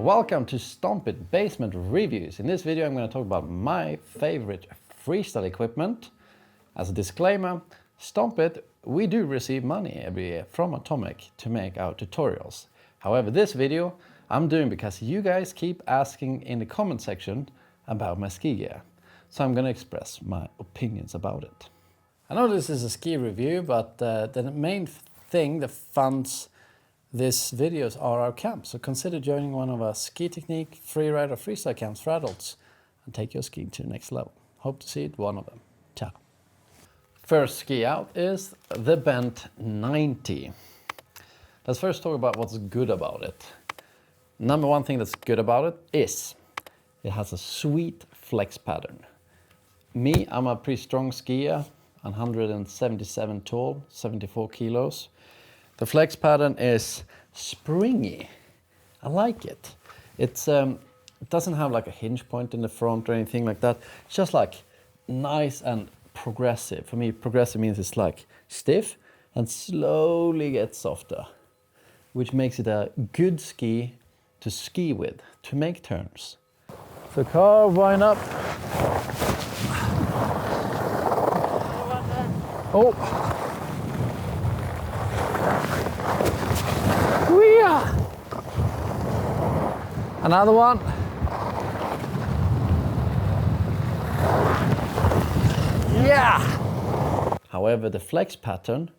Welcome to Stomp It Basement Reviews. In this video I'm going to talk about my favorite freestyle equipment. As a disclaimer, Stomp It, we do receive money every year from Atomic to make our tutorials. However, this video I'm doing because you guys keep asking in the comment section about my ski gear. So I'm going to express my opinions about it. I know this is a ski review, but the main thing that funds these videos are our camps. So consider joining one of our ski technique, freeride or freestyle camps for adults and take your skiing to the next level. Hope to see you at one of them. Ciao. First ski out is the Bent 90. Let's first talk about what's good about it. Number one thing that's good about it is it has a sweet flex pattern. Me, I'm a pretty strong skier, 177 tall, 74 kilos. The flex pattern is springy. I like it. It doesn't have like a hinge point in the front or anything like that. It's just like nice and progressive. For me, progressive means it's like stiff and slowly gets softer, which makes it a good ski to ski with, to make turns. So carve, wind up. Oh. Another one. Yeah! However, the flex pattern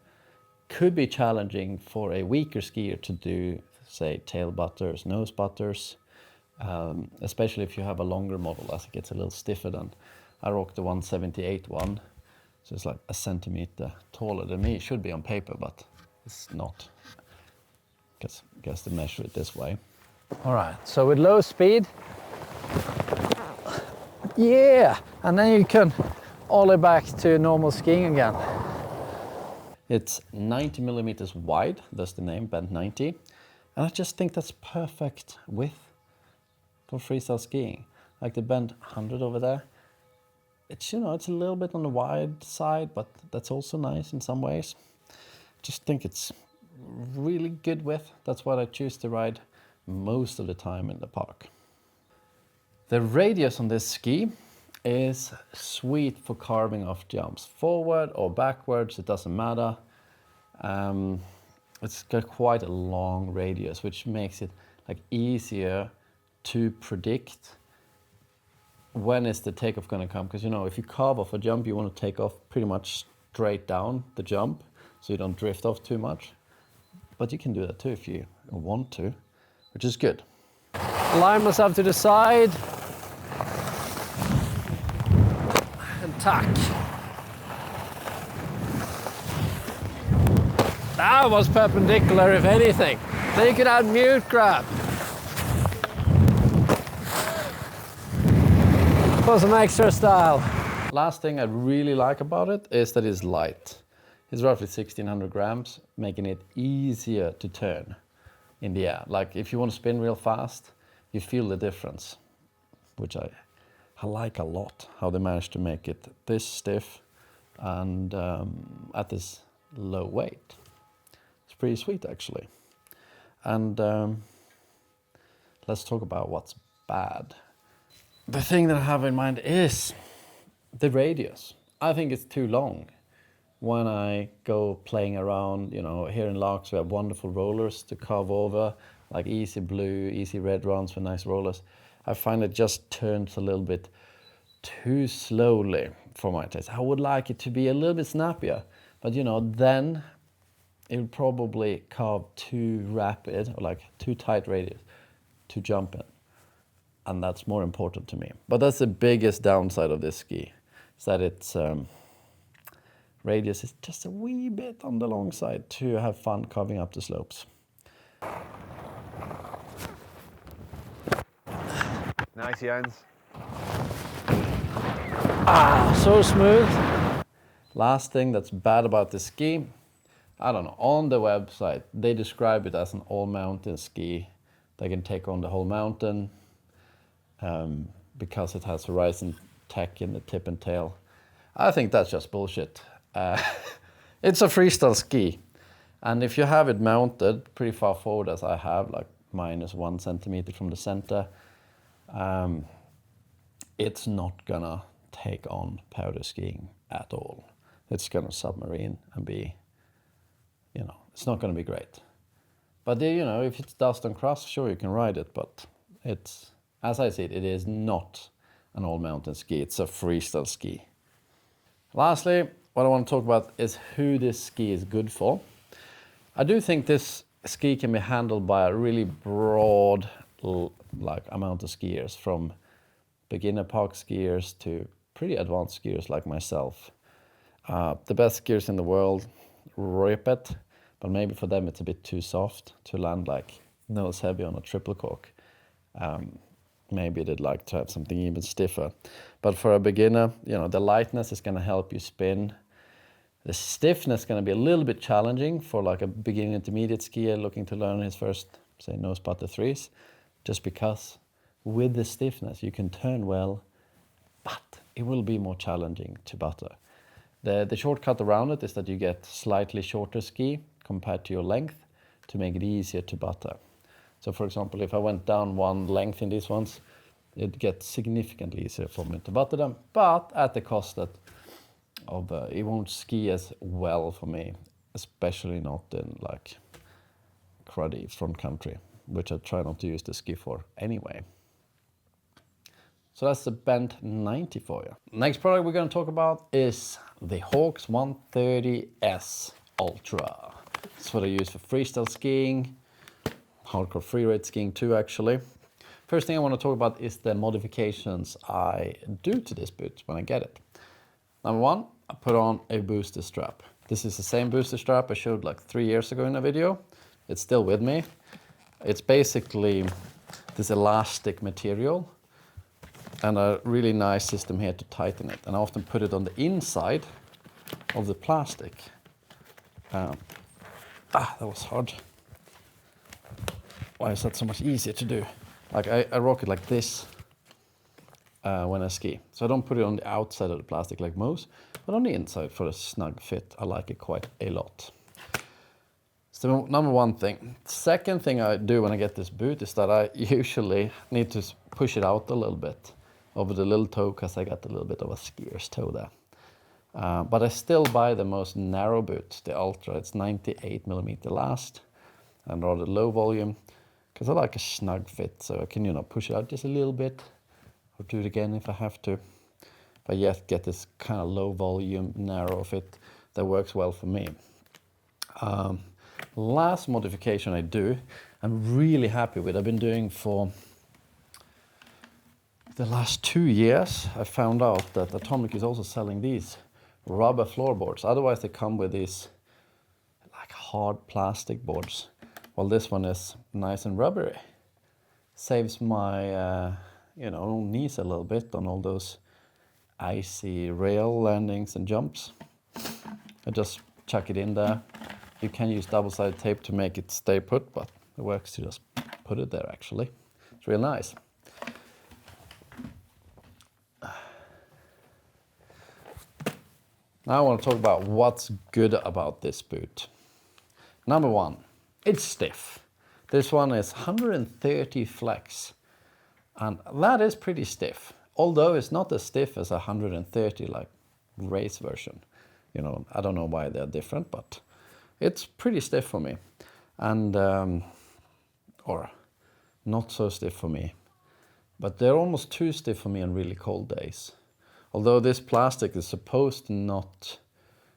could be challenging for a weaker skier to do, say, tail butters, nose butters, especially if you have a longer model, as it gets a little stiffer than I rock the 178 one. So it's like a centimeter taller than me. It should be on paper, but it's not. Guess they measure it this way. All right, so with low speed, yeah, and then you can ollie back to normal skiing again. It's 90 millimeters wide, that's the name, Bent 90, and I just think that's perfect width for freestyle skiing. Like the Bent 100 over there, it's, you know, it's a little bit on the wide side, but that's also nice in some ways. Just think it's really good width. That's what I choose to ride most of the time in the park. The radius on this ski is sweet for carving off jumps, forward or backwards, it doesn't matter. It's got quite a long radius, which makes it like easier to predict when is the takeoff going to come. Because, you know, if you carve off a jump, you want to take off pretty much straight down the jump so you don't drift off too much. But you can do that too if you want to, which is good. Line myself to the side and tack. That was perpendicular, if anything. Then you could add mute grab. For some extra style. Last thing I really like about it is that it's light. It's roughly 1600 grams, making it easier to turn in the air. Like if you want to spin real fast, you feel the difference, which I like a lot, how they managed to make it this stiff and at this low weight. It's pretty sweet actually. And let's talk about what's bad. The thing that I have in mind is the radius. I think it's too long. When I go playing around, you know, here in Hawx we have wonderful rollers to carve over, like easy blue, easy red runs with nice rollers. I find it just turns a little bit too slowly for my taste. I would like it to be a little bit snappier, but you know, then it would probably carve too rapid or like too tight radius to jump in. And that's more important to me. But that's the biggest downside of this ski, is that it's radius is just a wee bit on the long side to have fun carving up the slopes. Nice, Jens. Ah, so smooth. Last thing that's bad about this ski, I don't know, on the website, they describe it as an all-mountain ski. They can take on the whole mountain because it has horizon tech in the tip and tail. I think that's just bullshit. It's a freestyle ski, and if you have it mounted pretty far forward as I have, like minus 1 centimeter from the center, it's not gonna take on powder skiing at all. It's gonna submarine and be, you know, it's not gonna be great. But you know, if it's dust and crust, sure you can ride it, but it's, as I see it, it is not an all-mountain ski, it's a freestyle ski. Lastly, what I want to talk about is who this ski is good for. I do think this ski can be handled by a really broad like amount of skiers, from beginner park skiers to pretty advanced skiers like myself. The best skiers in the world rip it, but maybe for them it's a bit too soft to land like nose heavy on a triple cork. Maybe they'd like to have something even stiffer. But for a beginner, you know, the lightness is going to help you spin. The stiffness is going to be a little bit challenging for like a beginner intermediate skier looking to learn his first, say, nose putter threes, just because with the stiffness you can turn well, but it will be more challenging to butter. The shortcut around it is that you get slightly shorter ski compared to your length to make it easier to butter. So for example, if I went down one length in these ones, it'd get significantly easier for me to butter them, but at the cost that of it won't ski as well for me, especially not in like cruddy front country, which I try not to use the ski for anyway. So that's the Bent 90 for you. Next product we're going to talk about is the Hawx 130S Ultra. It's what I use for freestyle skiing, hardcore freeride skiing too, actually. First thing I want to talk about is the modifications I do to this boot when I get it. Number one, I put on a booster strap. This is the same booster strap I showed like 3 years ago in a video. It's still with me. It's basically this elastic material and a really nice system here to tighten it. And I often put it on the inside of the plastic. That was hard. Why is that so much easier to do? Like I rock it like this when I ski. So I don't put it on the outside of the plastic like most, but on the inside for a snug fit. I like it quite a lot. So number one thing. Second thing I do when I get this boot is that I usually need to push it out a little bit over the little toe, because I got a little bit of a skier's toe there. But I still buy the most narrow boot, the Ultra. It's 98 millimeter last and rather low volume, because I like a snug fit, so I can, you know, push it out just a little bit or do it again if I have to. But yet get this kind of low volume, narrow fit that works well for me. Last modification I do, I'm really happy with. I've been doing for the last 2 years. I found out that Atomic is also selling these rubber floorboards. Otherwise they come with these like hard plastic boards. Well, this one is nice and rubbery. Saves my you know, knees a little bit on all those icy rail landings and jumps. I just chuck it in there. You can use double-sided tape to make it stay put, but it works to just put it there actually. It's real nice. Now I want to talk about what's good about this boot. Number one, it's stiff. This one is 130 flex, and that is pretty stiff. Although it's not as stiff as 130 like race version. You know, I don't know why they're different, but it's pretty stiff for me. And, or not so stiff for me. But they're almost too stiff for me on really cold days. Although this plastic is supposed to not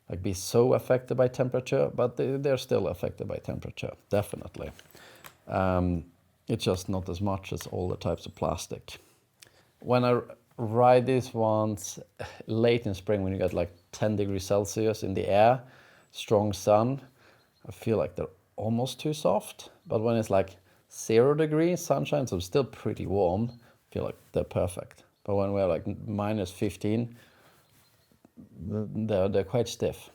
like be so affected by temperature, but they're still affected by temperature, definitely. It's just not as much as all the types of plastic. When I ride these ones late in spring, when you get like 10 degrees Celsius in the air, strong sun, I feel like they're almost too soft. But when it's like 0 degrees sunshine, so still pretty warm, I feel like they're perfect. But when we're like minus 15, they're quite stiff.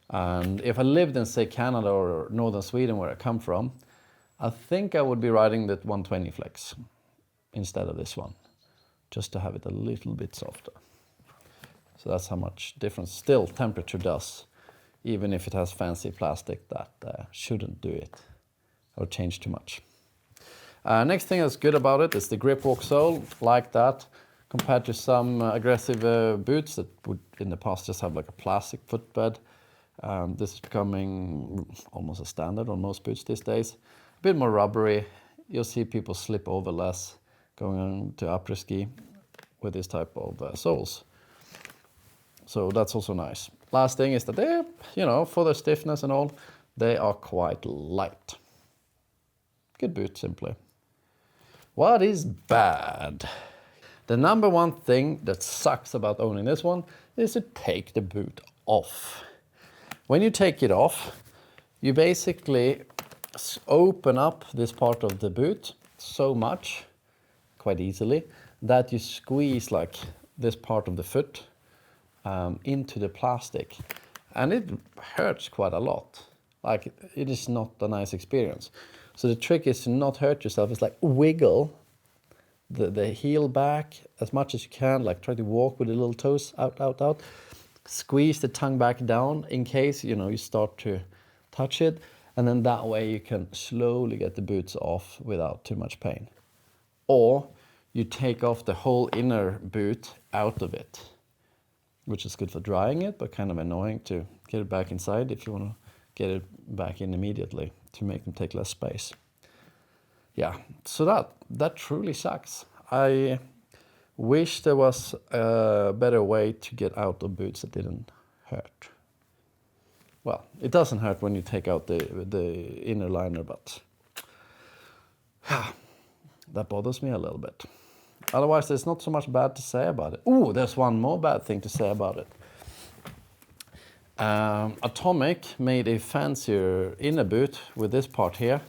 And if I lived in, say, Canada or northern Sweden, where I come from, I think I would be riding that 120 flex instead of this one, just to have it a little bit softer. So that's how much difference still temperature does, even if it has fancy plastic that shouldn't do it or change too much. Next thing that's good about it is the grip walk sole, like that, compared to some aggressive boots that would in the past just have like a plastic footbed. This is becoming almost a standard on most boots these days. A bit more rubbery. You'll see people slip over less going on to après ski with this type of soles. So that's also nice. Last thing is that they, for their stiffness and all, they are quite light. Good boot, simply. What is bad? The number one thing that sucks about owning this one is to take the boot off. When you take it off, you basically open up this part of the boot so much, quite easily, that you squeeze like this part of the foot into the plastic. And it hurts quite a lot. Like, it is not a nice experience. So the trick is to not hurt yourself. It's like wiggle the heel back as much as you can, like try to walk with the little toes out. Squeeze the tongue back down in case, you start to touch it. And then that way you can slowly get the boots off without too much pain. Or you take off the whole inner boot out of it, which is good for drying it, but kind of annoying to get it back inside if you want to get it back in immediately to make them take less space. Yeah, so that truly sucks. I wish there was a better way to get out of boots that didn't hurt. Well, it doesn't hurt when you take out the inner liner, but that bothers me a little bit. Otherwise, there's not so much bad to say about it. Ooh, there's one more bad thing to say about it. Atomic made a fancier inner boot with this part here.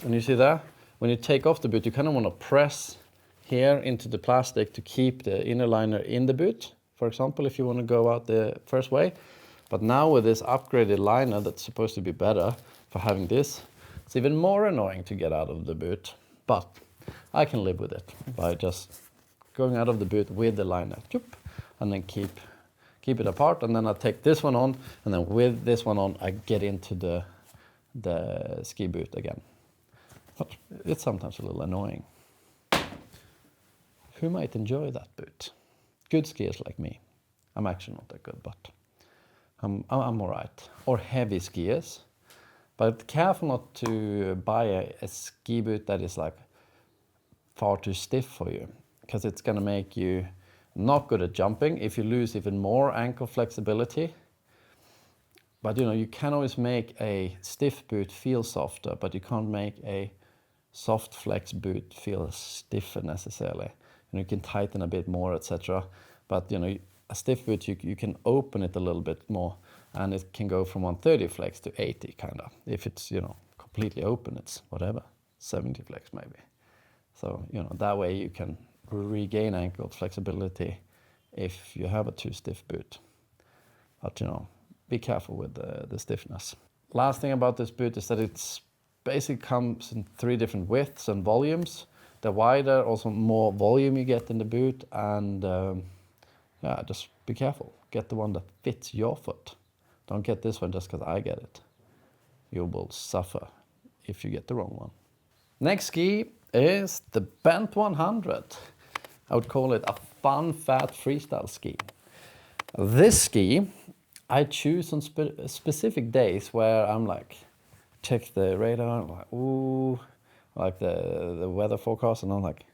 And you see that? When you take off the boot, you kind of want to press here into the plastic to keep the inner liner in the boot, for example, if you want to go out the first way. But now with this upgraded liner that's supposed to be better for having this, it's even more annoying to get out of the boot. But I can live with it by just going out of the boot with the liner, and then keep it apart. And then I take this one on, and then with this one on, I get into the ski boot again. But it's sometimes a little annoying. Who might enjoy that boot? Good skiers like me. I'm actually not that good, but I'm all right. Or heavy skiers. But careful not to buy a ski boot that is like far too stiff for you, because it's going to make you not good at jumping if you lose even more ankle flexibility. But you can always make a stiff boot feel softer, but you can't make a soft flex boot feel stiffer necessarily. You can tighten a bit more, etc. But a stiff boot, you can open it a little bit more, and it can go from 130 flex to 80 kind of. If it's completely open, it's whatever, 70 flex maybe. So that way you can regain ankle flexibility if you have a too stiff boot. But be careful with the stiffness. Last thing about this boot is that it's basically comes in 3 different widths and volumes. The wider, also more volume you get in the boot, and just be careful. Get the one that fits your foot. Don't get this one just because I get it. You will suffer if you get the wrong one. Next ski is the Bent 100. I would call it a fun, fat freestyle ski. This ski I choose on specific days where I'm like, check the radar, I'm like, ooh, like the weather forecast, and I'm like,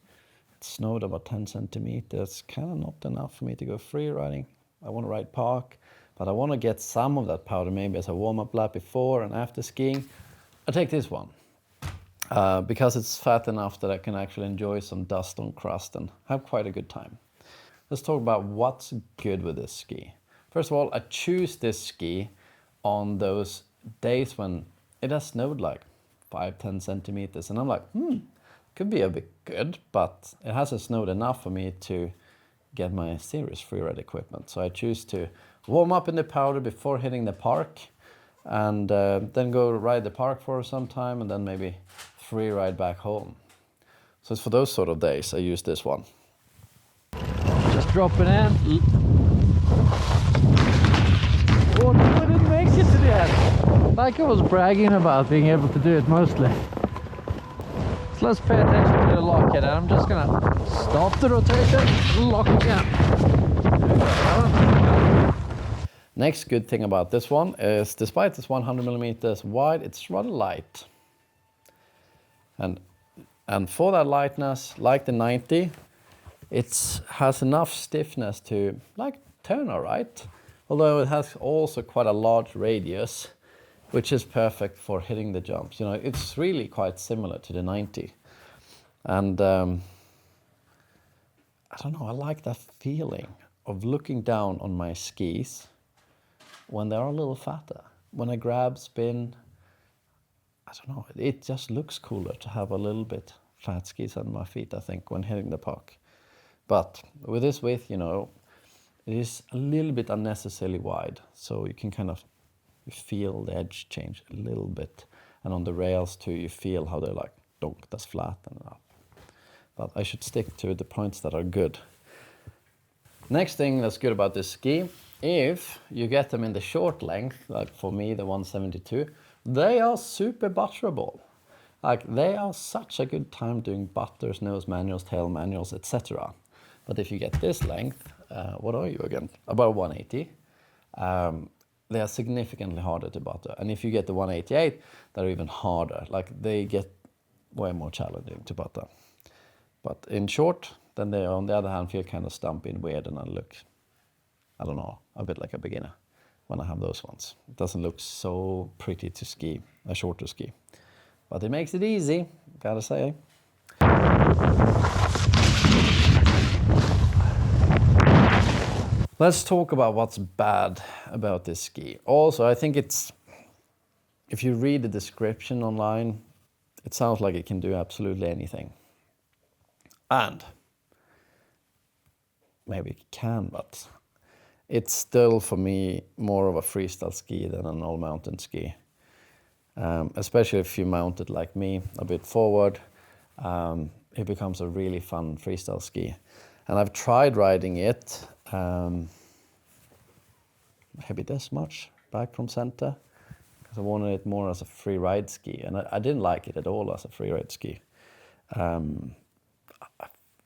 it snowed about 10 centimeters, kind of not enough for me to go free riding. I want to ride park, but I want to get some of that powder maybe as a warm-up lap before and after skiing. I take this one because it's fat enough that I can actually enjoy some dust on crust and have quite a good time. Let's talk about what's good with this ski. First of all, I choose this ski on those days when it has snowed like 5-10 centimeters, and I'm like, could be a bit good, but it hasn't snowed enough for me to get my serious freeride equipment. So I choose to warm up in the powder before hitting the park, and then go ride the park for some time, and then maybe freeride back home. So it's for those sort of days I use this one. Just dropping in. Oh, I didn't make it to the end. Like I was bragging about being able to do it mostly. So let's pay attention to the lock here. I'm just gonna stop the rotation, lock again. Next good thing about this one is, despite it's 100 millimeters wide, it's rather light. And for that lightness, like the 90, it has enough stiffness to like turn all right. Although it has also quite a large radius, which is perfect for hitting the jumps. You know, it's really quite similar to the 90. And I don't know, I like that feeling of looking down on my skis when they're a little fatter. When I grab, spin, I don't know, it just looks cooler to have a little bit flat skis on my feet, I think, when hitting the puck. But with this width, you know, it is a little bit unnecessarily wide, so you can kind of feel the edge change a little bit. And on the rails too, you feel how they're like, donk, that's flat and up. But I should stick to the points that are good. Next thing that's good about this ski, if you get them in the short length, like for me, the 172, they are super butterable. Like, they are such a good time doing butters, nose manuals, tail manuals, etc. But if you get this length, what are you again? About 180. They are significantly harder to butter. And if you get the 188, they're even harder. Like, they get way more challenging to butter. But in short, then they, on the other hand, feel kind of stumpy and weird, and I look, I don't know, a bit like a beginner when I have those ones. It doesn't look so pretty to ski, a shorter ski. But it makes it easy, gotta say. Let's talk about what's bad about this ski. Also, I think it's, if you read the description online, it sounds like it can do absolutely anything. And maybe it can, but it's still, for me, more of a freestyle ski than an all-mountain ski. Especially if you mount it like me, a bit forward, it becomes a really fun freestyle ski. And I've tried riding it maybe this much back from center, because I wanted it more as a free ride ski, and I didn't like it at all as a free ride ski.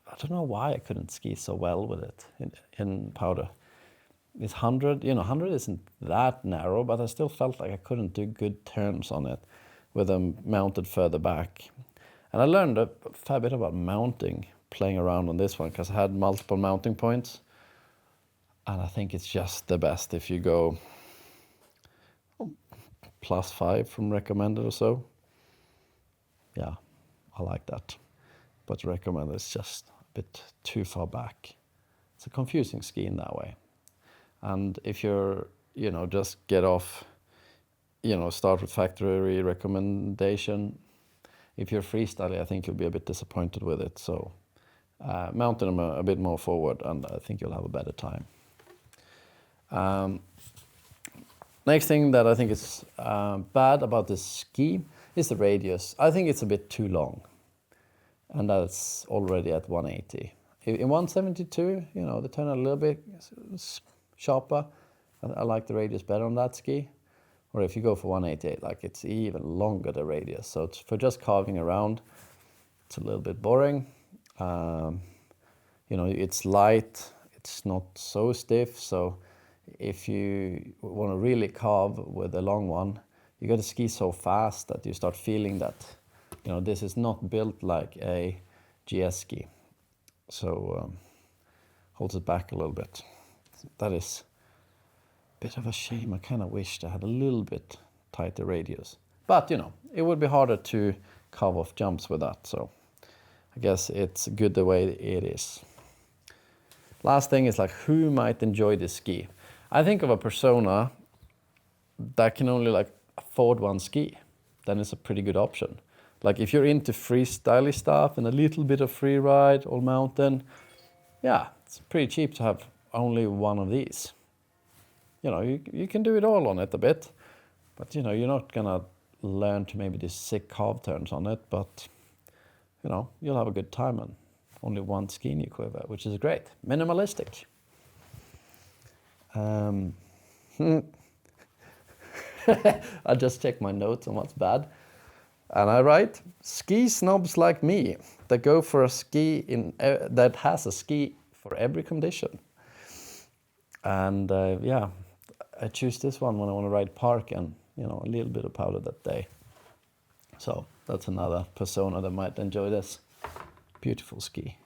I don't know why I couldn't ski so well with it in powder. It's 100, you know, 100 isn't that narrow, but I still felt like I couldn't do good turns on it with them mounted further back. And I learned a fair bit about mounting, playing around on this one, because I had multiple mounting points. And I think it's just the best if you go +5 from recommended or so. Yeah, I like that. But recommended is just a bit too far back. It's a confusing ski in that way. And if you're, you know, just get off, you know, start with factory recommendation, if you're freestyling, I think you'll be a bit disappointed with it. So mount them a bit more forward, and I think you'll have a better time. Next thing that I think is bad about this ski is the radius. I think it's a bit too long, and that's already at 180. In 172, you know, they turn a little bit sharper. I like the radius better on that ski. Or if you go for 188, like, it's even longer, the radius. So for just carving around, it's a little bit boring. You know, it's light, it's not so stiff. So if you want to really carve with a long one, you got to ski so fast that you start feeling that, you know, this is not built like a GS ski. So holds it back a little bit. That is a bit of a shame. I kind of wished I had a little bit tighter radius. But, you know, it would be harder to carve off jumps with that. So I guess it's good the way it is. Last thing is, like, who might enjoy this ski? I think of a persona that can only, like, afford one ski. Then it's a pretty good option. Like, if you're into freestyle stuff and a little bit of free ride, all mountain, yeah, it's pretty cheap to have only one of these. You know, you can do it all on it a bit, but, you know, you're not gonna learn to maybe do sick carve turns on it, but, you know, you'll have a good time, and only one ski in your quiver, which is great. Minimalistic. I just checked my notes on what's bad. And I write, ski snobs like me that go for a ski that has a ski for every condition. And yeah, I choose this one when I want to ride park and, you know, a little bit of powder that day. So that's another persona that might enjoy this. Beautiful ski.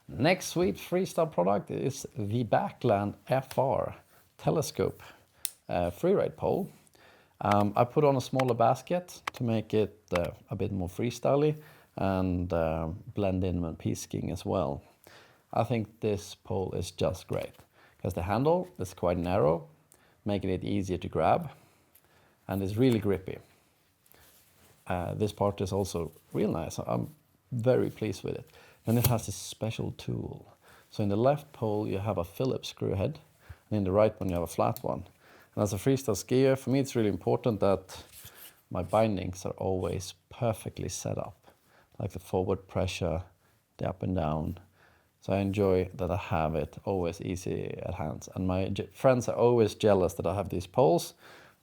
Next sweet freestyle product is the Backland FR telescope freeride pole. I put on a smaller basket to make it a bit more freestyly and blend in when piste skiing as well. I think this pole is just great because the handle is quite narrow, making it easier to grab, and it's really grippy. This part is also real nice. I'm very pleased with it. And it has this special tool. So in the left pole you have a Phillips screw head, and in the right one you have a flat one. And as a freestyle skier, for me it's really important that my bindings are always perfectly set up, like the forward pressure, the up and down. So I enjoy that I have it always easy at hands. And my friends are always jealous that I have these poles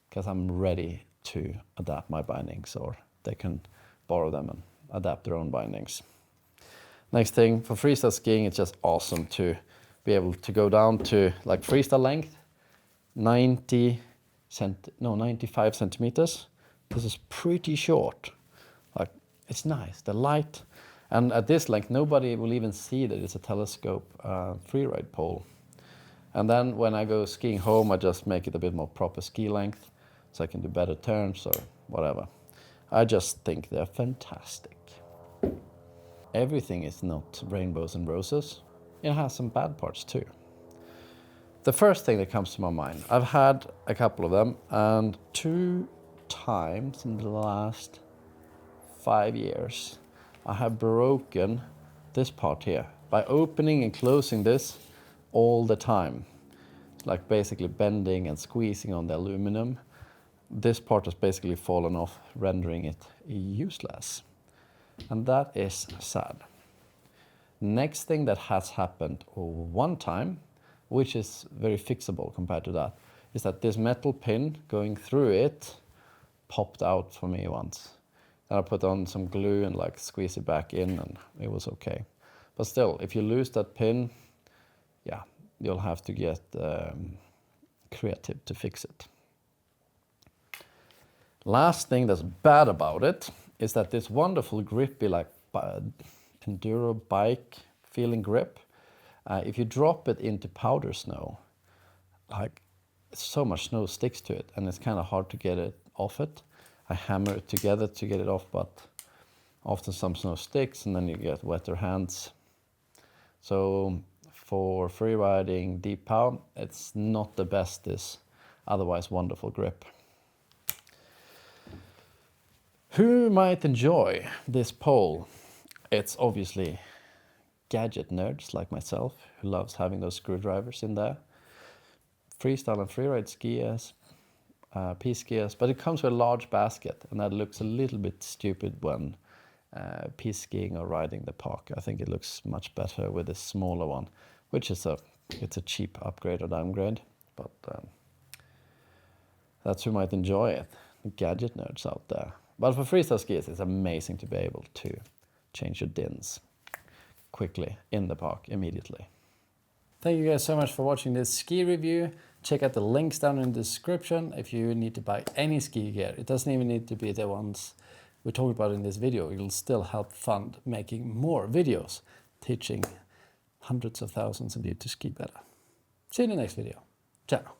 because I'm ready to adapt my bindings, or they can borrow them and adapt their own bindings. Next thing, for freestyle skiing, it's just awesome to be able to go down to like freestyle length, 95 centimeters. This is pretty short. Like, it's nice, the light. And at this length, nobody will even see that it's a telescope freeride pole. And then when I go skiing home, I just make it a bit more proper ski length so I can do better turns or whatever. I just think they're fantastic. Everything is not rainbows and roses. It has some bad parts too. The first thing that comes to my mind, I've had a couple of them, and 2 times in the last 5 years, I have broken this part here by opening and closing this all the time. Like basically bending and squeezing on the aluminum. This part has basically fallen off, rendering it useless. And that is sad. Next thing that has happened one time, which is very fixable compared to that, is that this metal pin going through it popped out for me once. And I put on some glue and like squeeze it back in, and it was okay. But still, if you lose that pin, yeah, you'll have to get creative to fix it. Last thing that's bad about it is that this wonderful grippy like enduro bike feeling grip, if you drop it into powder snow, like so much snow sticks to it and it's kind of hard to get it off it. I hammer it together to get it off, but often some snow sticks and then you get wetter hands. So for free riding deep pow, it's not the best this otherwise wonderful grip. Who might enjoy this pole? It's obviously gadget nerds like myself who loves having those screwdrivers in there. Freestyle and freeride skiers, piste skiers, but it comes with a large basket, and that looks a little bit stupid when piste skiing or riding the park. I think it looks much better with a smaller one, which is it's a cheap upgrade or downgrade, but that's who might enjoy it, the gadget nerds out there. But for freestyle skiers, it's amazing to be able to change your dins quickly in the park immediately. Thank you guys so much for watching this ski review. Check out the links down in the description if you need to buy any ski gear. It doesn't even need to be the ones we're talking about in this video. It'll still help fund making more videos, teaching hundreds of thousands of you to ski better. See you in the next video. Ciao.